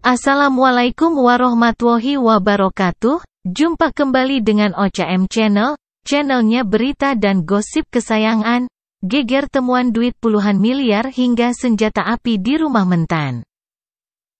Assalamualaikum warahmatullahi wabarakatuh. Jumpa kembali dengan OCM Channel, channelnya berita dan gosip kesayangan. Geger temuan duit puluhan miliar hingga senjata api di rumah Mentan.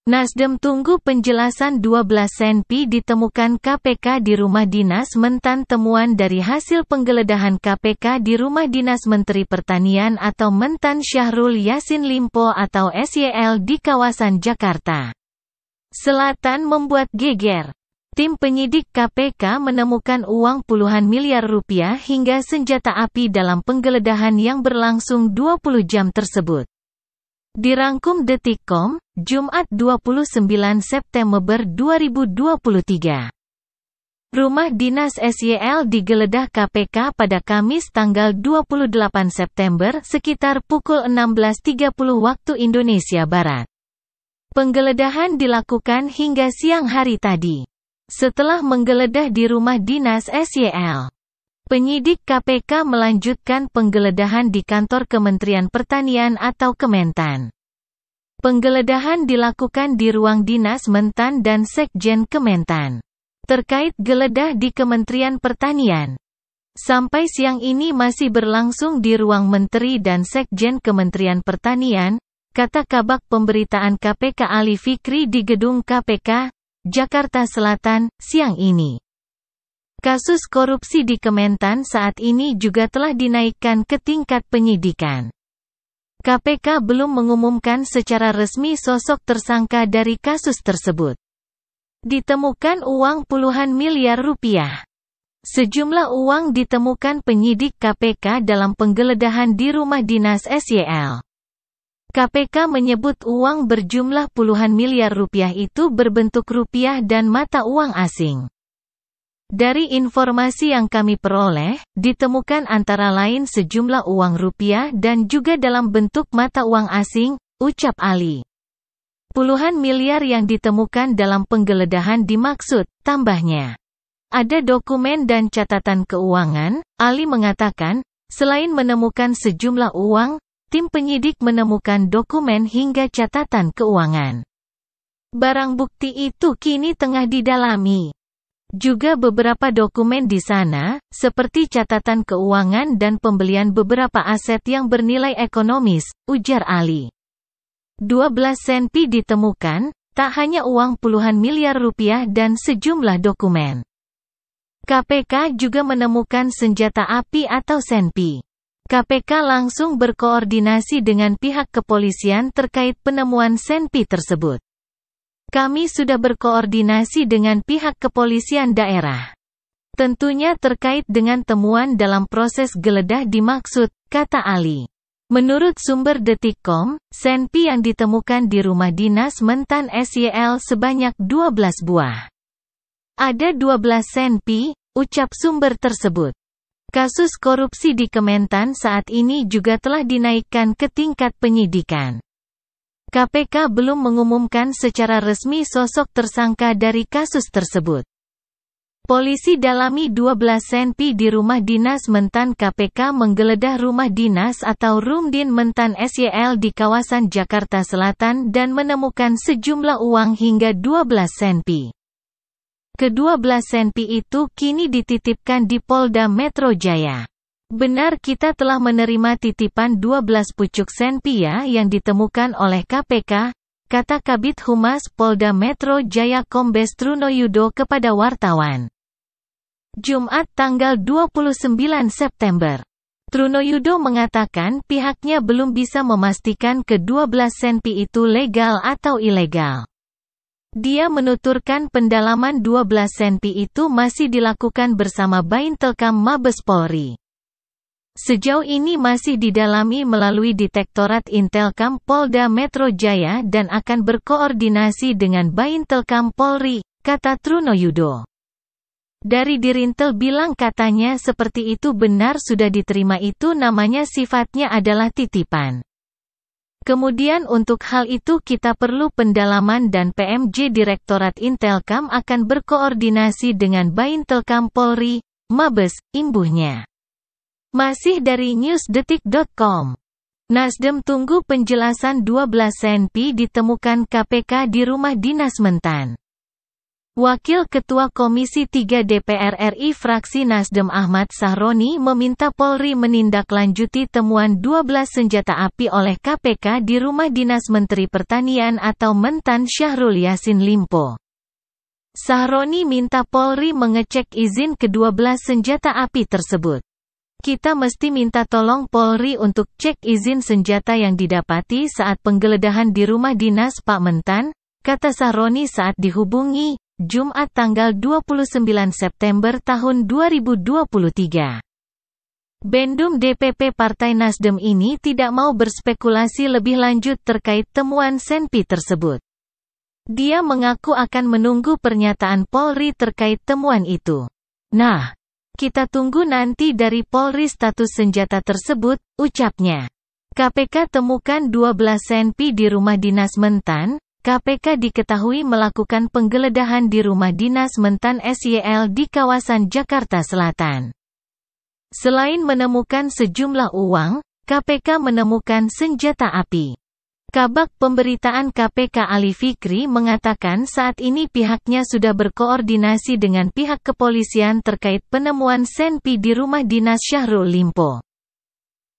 Nasdem tunggu penjelasan 12 senpi ditemukan KPK di rumah dinas Mentan. Temuan dari hasil penggeledahan KPK di rumah dinas Menteri Pertanian atau Mentan Syahrul Yassin Limpo atau SYL di kawasan Jakarta Selatan membuat geger. Tim penyidik KPK menemukan uang puluhan miliar rupiah hingga senjata api dalam penggeledahan yang berlangsung 20 jam tersebut. Dirangkum Detikcom, Jumat 29 September 2023. Rumah dinas SYL digeledah KPK pada Kamis tanggal 28 September sekitar pukul 16.30 waktu Indonesia Barat. Penggeledahan dilakukan hingga siang hari tadi. Setelah menggeledah di rumah dinas SYL, penyidik KPK melanjutkan penggeledahan di kantor Kementerian Pertanian atau Kementan. Penggeledahan dilakukan di ruang dinas Mentan dan Sekjen Kementan. Terkait geledah di Kementerian Pertanian, sampai siang ini masih berlangsung di ruang Menteri dan Sekjen Kementerian Pertanian, kata Kabag Pemberitaan KPK Ali Fikri di gedung KPK, Jakarta Selatan, siang ini. Kasus korupsi di Kementan saat ini juga telah dinaikkan ke tingkat penyidikan. KPK belum mengumumkan secara resmi sosok tersangka dari kasus tersebut. Ditemukan uang puluhan miliar rupiah. Sejumlah uang ditemukan penyidik KPK dalam penggeledahan di rumah dinas SYL. KPK menyebut uang berjumlah puluhan miliar rupiah itu berbentuk rupiah dan mata uang asing. Dari informasi yang kami peroleh, ditemukan antara lain sejumlah uang rupiah dan juga dalam bentuk mata uang asing, ucap Ali. Puluhan miliar yang ditemukan dalam penggeledahan dimaksud, tambahnya. Ada dokumen dan catatan keuangan, Ali mengatakan, selain menemukan sejumlah uang, tim penyidik menemukan dokumen hingga catatan keuangan. Barang bukti itu kini tengah didalami. Juga beberapa dokumen di sana, seperti catatan keuangan dan pembelian beberapa aset yang bernilai ekonomis, ujar Ali. 12 senpi ditemukan, tak hanya uang puluhan miliar rupiah dan sejumlah dokumen. KPK juga menemukan senjata api atau senpi. KPK langsung berkoordinasi dengan pihak kepolisian terkait penemuan senpi tersebut. Kami sudah berkoordinasi dengan pihak kepolisian daerah. Tentunya terkait dengan temuan dalam proses geledah dimaksud, kata Ali. Menurut sumber Detikcom, senpi yang ditemukan di rumah dinas Mentan SYL sebanyak 12 buah. Ada 12 senpi, ucap sumber tersebut. Kasus korupsi di Kementan saat ini juga telah dinaikkan ke tingkat penyidikan. KPK belum mengumumkan secara resmi sosok tersangka dari kasus tersebut. Polisi dalami 12 senpi di rumah dinas Mentan. KPK menggeledah rumah dinas atau Rumdin Mentan SYL di kawasan Jakarta Selatan dan menemukan sejumlah uang hingga 12 senpi. Ke-12 senpi itu kini dititipkan di Polda Metro Jaya. Benar, kita telah menerima titipan 12 pucuk senpi yang ditemukan oleh KPK, kata Kabid Humas Polda Metro Jaya Kombes Trunoyudo kepada wartawan. Jumat tanggal 29 September. Trunoyudo mengatakan pihaknya belum bisa memastikan ke-12 senpi itu legal atau ilegal. Dia menuturkan pendalaman 12 senpi itu masih dilakukan bersama Baintelkam Mabes Polri. Sejauh ini masih didalami melalui Direktorat Intelkam Polda Metro Jaya dan akan berkoordinasi dengan Baintelkam Polri, kata Trunoyudo. Dari Dirintel bilang katanya seperti itu benar sudah diterima, itu namanya sifatnya adalah titipan. Kemudian untuk hal itu kita perlu pendalaman dan PMJ Direktorat Intelkam akan berkoordinasi dengan Baintelkam Polri, Mabes, imbuhnya. Masih dari newsdetik.com. Nasdem tunggu penjelasan 12 senpi ditemukan KPK di rumah dinas Mentan. Wakil Ketua Komisi 3 DPR RI fraksi Nasdem Ahmad Sahroni meminta Polri menindaklanjuti temuan 12 senjata api oleh KPK di rumah dinas Menteri Pertanian atau Mentan Syahrul Yassin Limpo. Sahroni minta Polri mengecek izin ke-12 senjata api tersebut. Kita mesti minta tolong Polri untuk cek izin senjata yang didapati saat penggeledahan di rumah dinas Pak Mentan, kata Sahroni saat dihubungi, Jumat tanggal 29 September tahun 2023. Bendum DPP Partai Nasdem ini tidak mau berspekulasi lebih lanjut terkait temuan senpi tersebut. Dia mengaku akan menunggu pernyataan Polri terkait temuan itu. Nah, kita tunggu nanti dari Polri status senjata tersebut, ucapnya. KPK temukan 12 senpi di rumah dinas Mentan. KPK diketahui melakukan penggeledahan di rumah dinas Mentan SYL di kawasan Jakarta Selatan. Selain menemukan sejumlah uang, KPK menemukan senjata api. Kabag Pemberitaan KPK Ali Fikri mengatakan saat ini pihaknya sudah berkoordinasi dengan pihak kepolisian terkait penemuan senpi di rumah dinas Syahrul Limpo.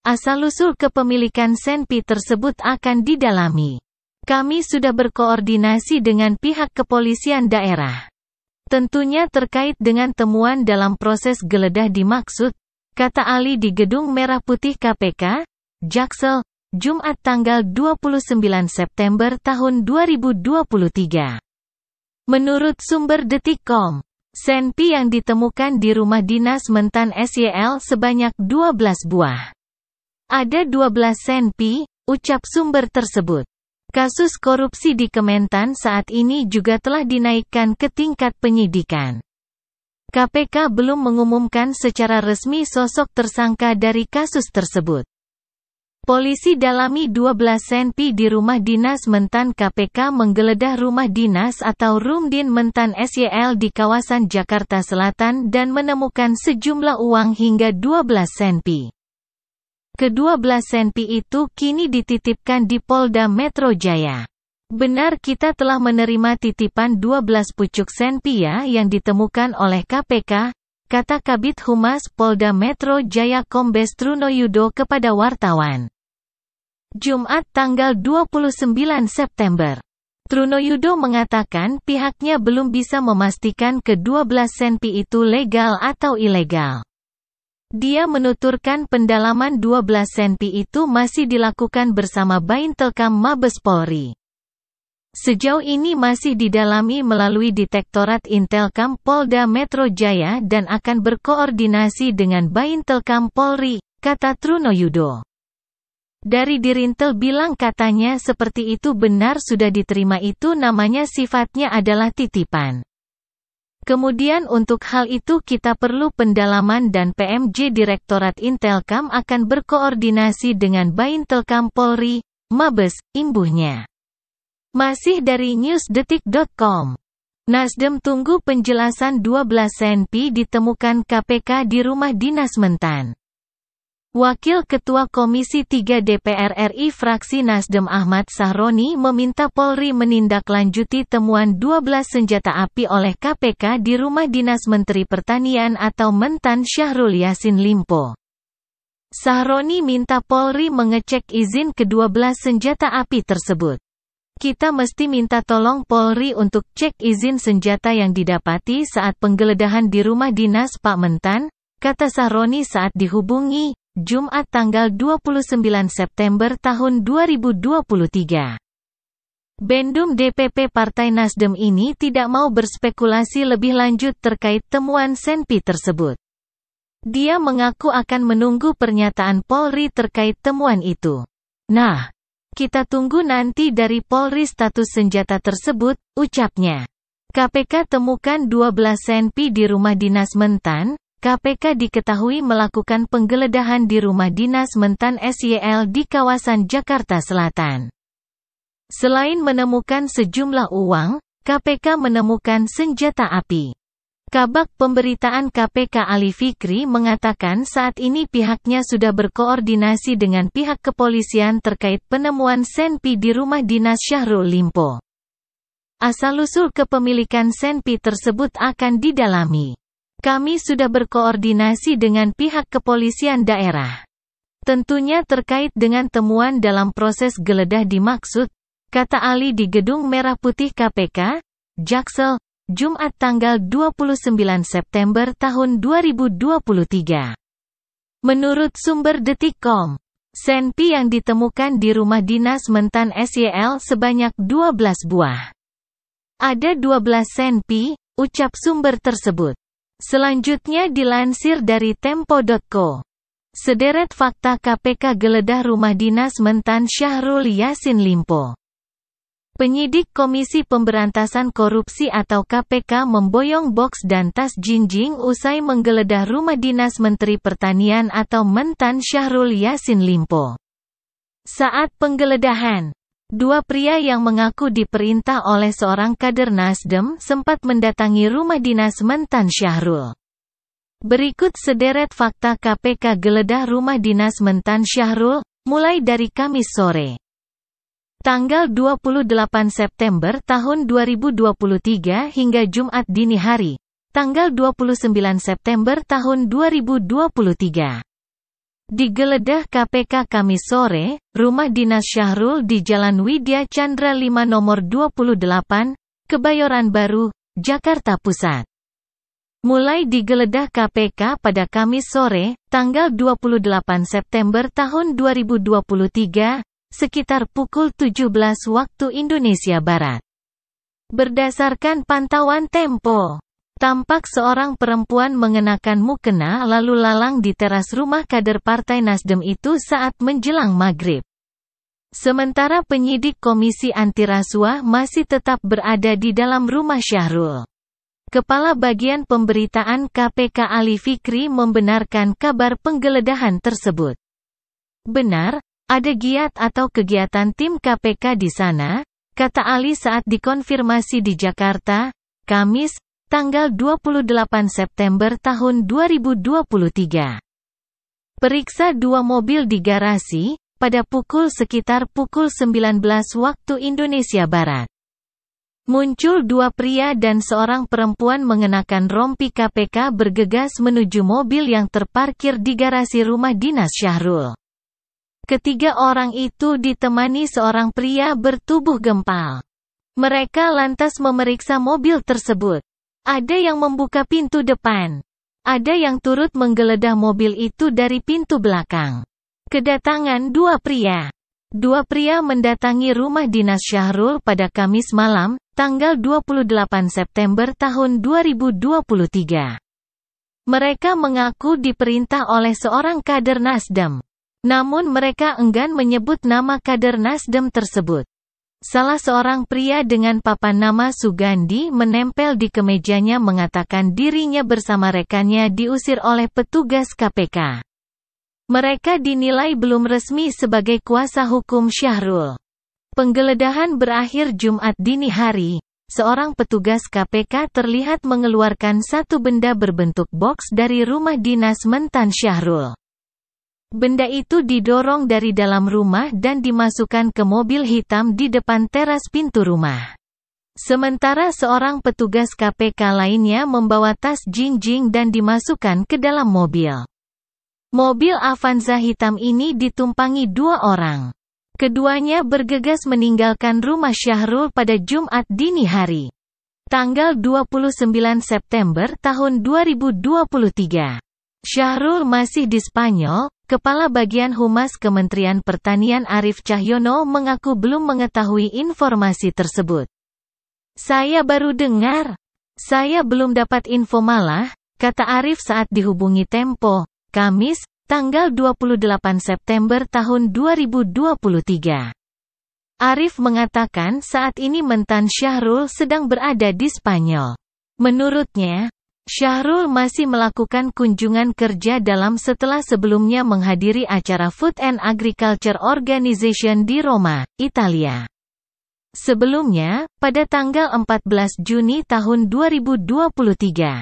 Asal-usul kepemilikan senpi tersebut akan didalami. Kami sudah berkoordinasi dengan pihak kepolisian daerah. Tentunya terkait dengan temuan dalam proses geledah dimaksud, kata Ali di Gedung Merah Putih KPK, Jaksel, Jumat tanggal 29 September tahun 2023. Menurut sumber Detik.com, senpi yang ditemukan di rumah dinas Mentan SYL sebanyak 12 buah. Ada 12 senpi, ucap sumber tersebut. Kasus korupsi di Kementan saat ini juga telah dinaikkan ke tingkat penyidikan. KPK belum mengumumkan secara resmi sosok tersangka dari kasus tersebut. Polisi dalami 12 senpi di rumah dinas Mentan. KPK menggeledah rumah dinas atau Rumdin Mentan SYL di kawasan Jakarta Selatan dan menemukan sejumlah uang hingga 12 senpi. Ke-12 senpi itu kini dititipkan di Polda Metro Jaya. Benar, kita telah menerima titipan 12 pucuk senpi yang ditemukan oleh KPK, kata Kabid Humas Polda Metro Jaya Kombes Trunoyudo kepada wartawan. Jumat tanggal 29 September. Trunoyudo mengatakan pihaknya belum bisa memastikan ke-12 senpi itu legal atau ilegal. Dia menuturkan pendalaman 12 senpi itu masih dilakukan bersama Baintelkam Mabes Polri. Sejauh ini masih didalami melalui Direktorat Intelkam Polda Metro Jaya dan akan berkoordinasi dengan Baintelkam Polri, kata Trunoyudo. Dari Dirintel bilang katanya seperti itu benar sudah diterima, itu namanya sifatnya adalah titipan. Kemudian untuk hal itu kita perlu pendalaman dan PMJ Direktorat Intelkam akan berkoordinasi dengan Baintelkam Polri, Mabes, imbuhnya. Masih dari newsdetik.com. Nasdem tunggu penjelasan 12 senpi ditemukan KPK di rumah dinas Mentan. Wakil Ketua Komisi 3 DPR RI fraksi Nasdem Ahmad Sahroni meminta Polri menindaklanjuti temuan 12 senjata api oleh KPK di rumah dinas Menteri Pertanian atau Mentan Syahrul Yassin Limpo. Sahroni minta Polri mengecek izin ke-12 senjata api tersebut. Kita mesti minta tolong Polri untuk cek izin senjata yang didapati saat penggeledahan di rumah dinas Pak Mentan, kata Sahroni saat dihubungi, Jumat tanggal 29 September tahun 2023. Bendum DPP Partai Nasdem ini tidak mau berspekulasi lebih lanjut terkait temuan senpi tersebut. Dia mengaku akan menunggu pernyataan Polri terkait temuan itu. Nah, kita tunggu nanti dari Polri status senjata tersebut, ucapnya. KPK temukan 12 senpi di rumah dinas Mentan. KPK diketahui melakukan penggeledahan di rumah dinas Mentan SYL di kawasan Jakarta Selatan. Selain menemukan sejumlah uang, KPK menemukan senjata api. Kabag Pemberitaan KPK Ali Fikri mengatakan saat ini pihaknya sudah berkoordinasi dengan pihak kepolisian terkait penemuan Senpi di rumah dinas Syahrul Limpo. Asal-usul kepemilikan Senpi tersebut akan didalami. Kami sudah berkoordinasi dengan pihak kepolisian daerah. Tentunya terkait dengan temuan dalam proses geledah dimaksud, kata Ali di Gedung Merah Putih KPK, Jaksel, Jumat tanggal 29 September tahun 2023. Menurut sumber Detik.com, Senpi yang ditemukan di rumah dinas mentan SYL sebanyak 12 buah. Ada 12 Senpi, ucap sumber tersebut. Selanjutnya dilansir dari Tempo.co. Sederet fakta KPK geledah rumah dinas mentan Syahrul Yassin Limpo. Penyidik Komisi Pemberantasan Korupsi atau KPK memboyong box dan tas jinjing usai menggeledah rumah dinas Menteri Pertanian atau mentan Syahrul Yassin Limpo. Saat penggeledahan, dua pria yang mengaku diperintah oleh seorang kader Nasdem sempat mendatangi rumah dinas mentan Syahrul. Berikut sederet fakta KPK geledah rumah dinas mentan Syahrul, mulai dari Kamis sore. Tanggal 28 September tahun 2023 hingga Jumat dini hari, tanggal 29 September tahun 2023. Digeledah KPK Kamis sore, rumah dinas Syahrul di Jalan Widya Chandra 5 nomor 28, Kebayoran Baru, Jakarta Pusat. Mulai digeledah KPK pada Kamis sore, tanggal 28 September tahun 2023, sekitar pukul 17 waktu Indonesia Barat. Berdasarkan pantauan Tempo, tampak seorang perempuan mengenakan mukena lalu lalang di teras rumah kader Partai Nasdem itu saat menjelang maghrib. Sementara penyidik Komisi Anti Rasuah masih tetap berada di dalam rumah Syahrul. Kepala Bagian Pemberitaan KPK Ali Fikri membenarkan kabar penggeledahan tersebut. Benar, ada giat atau kegiatan tim KPK di sana, kata Ali saat dikonfirmasi di Jakarta, Kamis, tanggal 28 September tahun 2023. Periksa dua mobil di garasi, pada sekitar pukul 19 waktu Indonesia Barat. Muncul dua pria dan seorang perempuan mengenakan rompi KPK bergegas menuju mobil yang terparkir di garasi rumah dinas Syahrul. Ketiga orang itu ditemani seorang pria bertubuh gempal. Mereka lantas memeriksa mobil tersebut. Ada yang membuka pintu depan. Ada yang turut menggeledah mobil itu dari pintu belakang. Kedatangan dua pria. Dua pria mendatangi rumah dinas Syahrul pada Kamis malam, tanggal 28 September tahun 2023. Mereka mengaku diperintah oleh seorang kader Nasdem. Namun mereka enggan menyebut nama kader Nasdem tersebut. Salah seorang pria dengan papan nama Sugandi menempel di kemejanya mengatakan dirinya bersama rekannya diusir oleh petugas KPK. Mereka dinilai belum resmi sebagai kuasa hukum Syahrul. Penggeledahan berakhir Jumat dini hari. Seorang petugas KPK terlihat mengeluarkan satu benda berbentuk box dari rumah dinas mentan Syahrul. Benda itu didorong dari dalam rumah dan dimasukkan ke mobil hitam di depan teras pintu rumah. Sementara seorang petugas KPK lainnya membawa tas jinjing dan dimasukkan ke dalam mobil. Mobil Avanza hitam ini ditumpangi dua orang. Keduanya bergegas meninggalkan rumah Syahrul pada Jumat dini hari. Tanggal 29 September tahun 2023. Syahrul masih di Spanyol. Kepala Bagian Humas Kementerian Pertanian Arief Cahyono mengaku belum mengetahui informasi tersebut. Saya baru dengar. Saya belum dapat info malah, kata Arief saat dihubungi Tempo, Kamis, tanggal 28 September tahun 2023. Arief mengatakan saat ini mentan Syahrul sedang berada di Spanyol. Menurutnya, Syahrul masih melakukan kunjungan kerja dalam setelah sebelumnya menghadiri acara Food and Agriculture Organization di Roma, Italia. Sebelumnya, pada tanggal 14 Juni tahun 2023,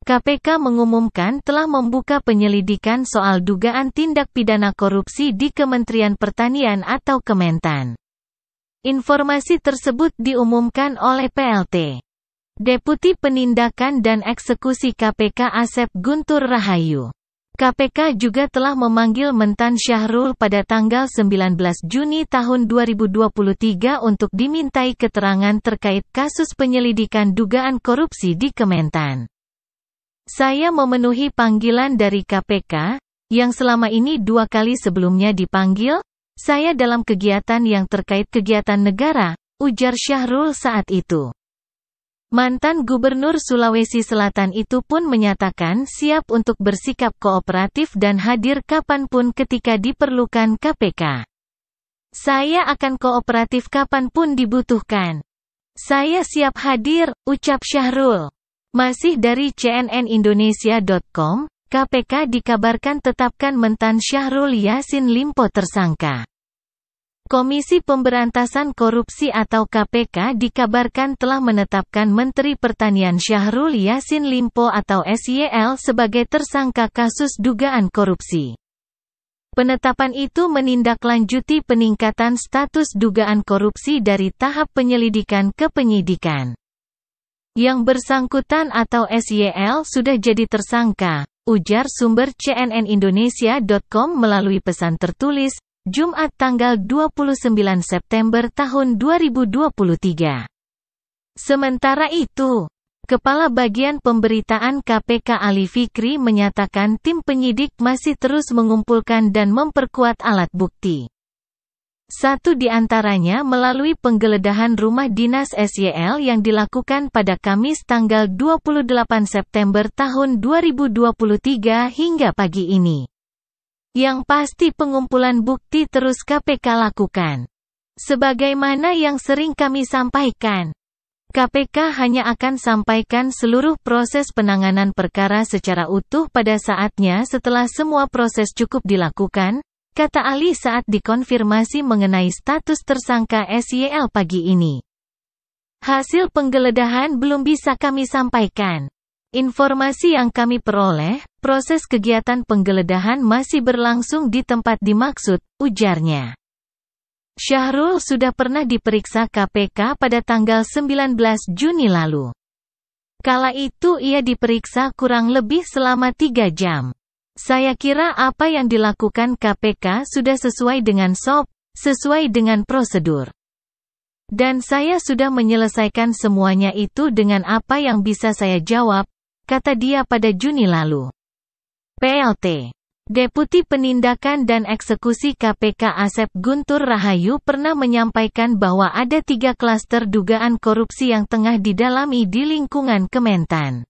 KPK mengumumkan telah membuka penyelidikan soal dugaan tindak pidana korupsi di Kementerian Pertanian atau Kementan. Informasi tersebut diumumkan oleh PLT Deputi Penindakan dan Eksekusi KPK Asep Guntur Rahayu. KPK juga telah memanggil Mentan Syahrul pada tanggal 19 Juni tahun 2023 untuk dimintai keterangan terkait kasus penyelidikan dugaan korupsi di Kementan. Saya memenuhi panggilan dari KPK, yang selama ini 2 kali sebelumnya dipanggil, saya dalam kegiatan yang terkait kegiatan negara, ujar Syahrul saat itu. Mantan Gubernur Sulawesi Selatan itu pun menyatakan siap untuk bersikap kooperatif dan hadir kapanpun ketika diperlukan KPK. Saya akan kooperatif kapanpun dibutuhkan. Saya siap hadir, ucap Syahrul. Masih dari cnnindonesia.com, KPK dikabarkan tetapkan Mentan Syahrul Yassin Limpo tersangka. Komisi Pemberantasan Korupsi atau KPK dikabarkan telah menetapkan Menteri Pertanian Syahrul Yassin Limpo atau SYL sebagai tersangka kasus dugaan korupsi. Penetapan itu menindaklanjuti peningkatan status dugaan korupsi dari tahap penyelidikan ke penyidikan. Yang bersangkutan atau SYL sudah jadi tersangka, ujar sumber cnnindonesia.com melalui pesan tertulis, Jumat tanggal 29 September tahun 2023. Sementara itu, Kepala Bagian Pemberitaan KPK Ali Fikri menyatakan tim penyidik masih terus mengumpulkan dan memperkuat alat bukti. Satu di antaranya melalui penggeledahan rumah dinas SYL yang dilakukan pada Kamis tanggal 28 September tahun 2023 hingga pagi ini. Yang pasti pengumpulan bukti terus KPK lakukan. Sebagaimana yang sering kami sampaikan, KPK hanya akan sampaikan seluruh proses penanganan perkara secara utuh pada saatnya setelah semua proses cukup dilakukan, kata Ali saat dikonfirmasi mengenai status tersangka SYL pagi ini. Hasil penggeledahan belum bisa kami sampaikan. Informasi yang kami peroleh, proses kegiatan penggeledahan masih berlangsung di tempat dimaksud, ujarnya. Syahrul sudah pernah diperiksa KPK pada tanggal 19 Juni lalu. Kala itu ia diperiksa kurang lebih selama 3 jam. Saya kira apa yang dilakukan KPK sudah sesuai dengan SOP, sesuai dengan prosedur. Dan saya sudah menyelesaikan semuanya itu dengan apa yang bisa saya jawab, kata dia pada Juni lalu. PLT Deputi Penindakan dan Eksekusi KPK Asep Guntur Rahayu pernah menyampaikan bahwa ada 3 klaster dugaan korupsi yang tengah didalami di lingkungan Kementan.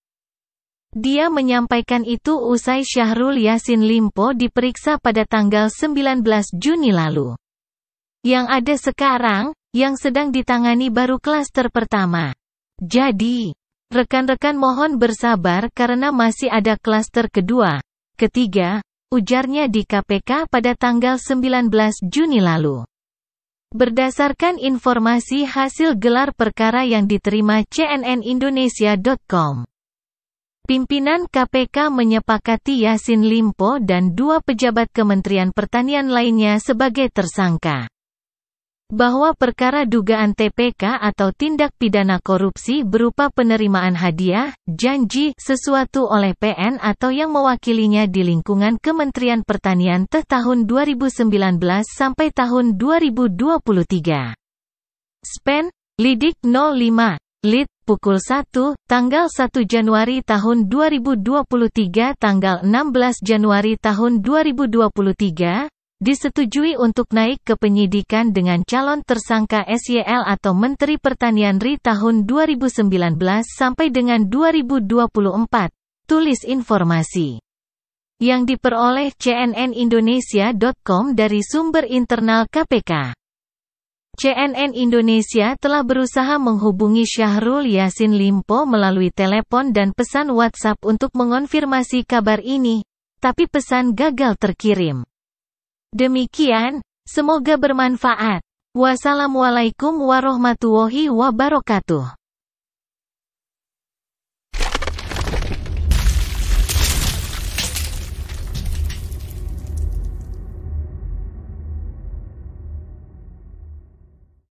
Dia menyampaikan itu usai Syahrul Yassin Limpo diperiksa pada tanggal 19 Juni lalu. Yang ada sekarang, yang sedang ditangani baru klaster pertama. Jadi, rekan-rekan mohon bersabar karena masih ada klaster kedua, ketiga, ujarnya di KPK pada tanggal 19 Juni lalu. Berdasarkan informasi hasil gelar perkara yang diterima cnnindonesia.com, pimpinan KPK menyepakati Yassin Limpo dan 2 pejabat Kementerian Pertanian lainnya sebagai tersangka. Bahwa perkara dugaan TPK atau tindak pidana korupsi berupa penerimaan hadiah, janji, sesuatu oleh PN atau yang mewakilinya di lingkungan Kementerian Pertanian tahun 2019 sampai tahun 2023. Spen, Lidik 05, Lit, pukul 1, tanggal 1 Januari tahun 2023 tanggal 16 Januari tahun 2023, disetujui untuk naik ke penyidikan dengan calon tersangka SYL atau Menteri Pertanian RI tahun 2019 sampai dengan 2024, tulis informasi yang diperoleh cnnindonesia.com dari sumber internal KPK. CNN Indonesia telah berusaha menghubungi Syahrul Yassin Limpo melalui telepon dan pesan WhatsApp untuk mengonfirmasi kabar ini, tapi pesan gagal terkirim. Demikian, semoga bermanfaat. Wassalamualaikum warahmatullahi wabarakatuh.